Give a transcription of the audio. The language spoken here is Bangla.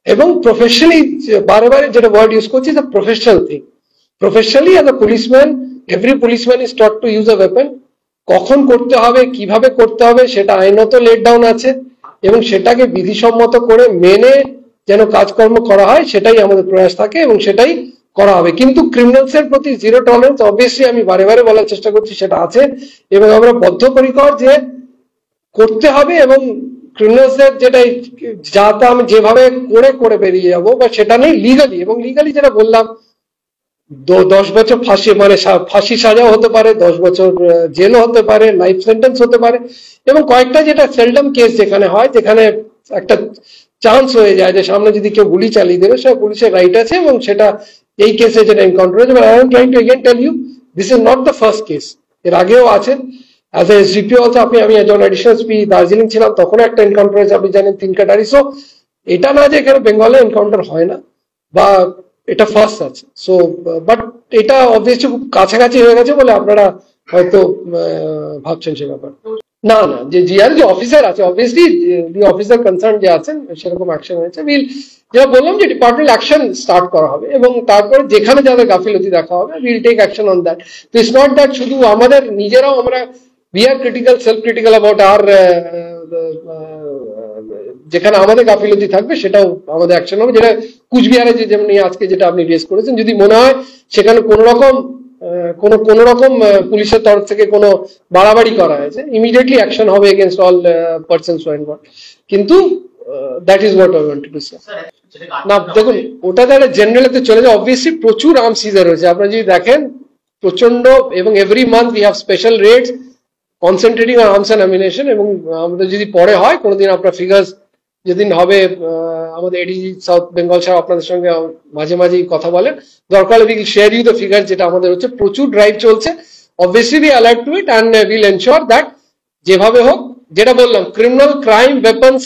এবং প্রফেশনালি বারে বারে যেটা ওয়ার্ড ইউজ করছি the professional thing. Professionally as a policeman every policeman is taught to use a weapon. কখন করতে হবে কিভাবে করতে হবে সেটা আইনত লেট ডাউন আছে এবং সেটাকে বিধিসম্মত করে মেনে যেন কাজকর্ম করা হয় সেটাই আমাদের প্রয়াস থাকে এবং সেটাই করা হবে। কিন্তু ক্রিমিনালস এর প্রতি জিরো টলারেন্স অবভিয়াসলি আমি বারে বারে বলার চেষ্টা করছি সেটা আছে এবং আমরা বদ্ধপরিকর যে করতে হবে এবং ক্রিমিনালসদের যেটা যাতে আমি যেভাবে করে করে বেরিয়ে যাবো বা সেটা নেই লিগালি। এবং লিগালি যেটা বললাম 10 বছর ফাঁসি মানে ফাঁসি সাজাও হতে পারে, 10 বছর জেলও হতে পারে, লাইফ সেন্টেন্স হতে পারে এবং কয়েকটা যেটা সেলডম কেস যেখানে হয় যেখানে একটা চান্স হয়ে যায় যে সামনে যদি কেউ গুলি চালিয়ে দেবে সেটা পুলিশের রাইট আছে এবং সেটা এই কেসে যেটা এনকাউন্টার হয়েছে। But I am trying to again tell you this is not the first case, এর আগেও আছে। অ্যাজ এ এসডিপি অলসো আমি যখন অ্যাডিশনাল এসপি দার্জিলিং ছিলাম তখন একটা এনকাউন্টার হয়েছে, আপনি জানেন 3 কাটারি। সো এটা না যে এখানে বেঙ্গলে এনকাউন্টার হয় না বা এটা ফার্স্ট আছে। সো বাট এটা অবভিয়াসলি খুব কাছাকাছি হয়ে গেছে বলে আপনারা হয়তো ভাবছেন সে ব্যাপার। না না, যে জিআর যে অফিসার আছে অবভিয়াসলি দি অফিসার কনসার্ন যে আছেন সেরকম অ্যাকশন হয়েছে। যেটা বললাম যে ডিপার্টমেন্ট অ্যাকশন স্টার্ট করা হবে এবং তারপরে যেখানে যাদের গাফিলতি দেখা হবে will take action on that. তো ইটস নট দ্যাট শুধু আমাদের নিজেরাও আমরা we are critical self critical about আর যেখানে আমাদের গাফিলতি থাকবে সেটাও আমাদের অ্যাকশন হবে। যেটা কুচবিহারে যে যেমন আজকে যেটা আপনি রেজ করেছেন, যদি মনে হয় সেখানে কোনো রকম পুলিশের তরফ থেকে কোনো বাড়াবাড়ি করা হয়েছে ইমিডিয়েটলি অ্যাকশন হবে এগেইনস্ট অল পারসনস হু ইনভলভড। কিন্তু that is what I want to say. না দেখুন, ওটা তাহলে জেনারেলিতে চলে যায়। অবভিয়াসলি প্রচুর আর্মস সিজার হয়েছে, আপনারা যদি দেখেন প্রচন্ড, এবং every month we have special rates concentrating on arms and amination. এবং আমাদের যদি পরে হয় কোনোদিন আপনার ফিগার্স যেদিন হবে আমাদের এডিজি সাউথ বেঙ্গল সাহেব আপনাদের সঙ্গে মাঝে মাঝেই কথা বলেন, দরকার হলে will share you the figure যেটা আমাদের হচ্ছে। প্রচুর ড্রাইভ চলছে, obviously we alert to it and will ensure that যেভাবে হোক, যেটা বললাম ক্রিমিনাল ক্রাইম ওয়েপন্স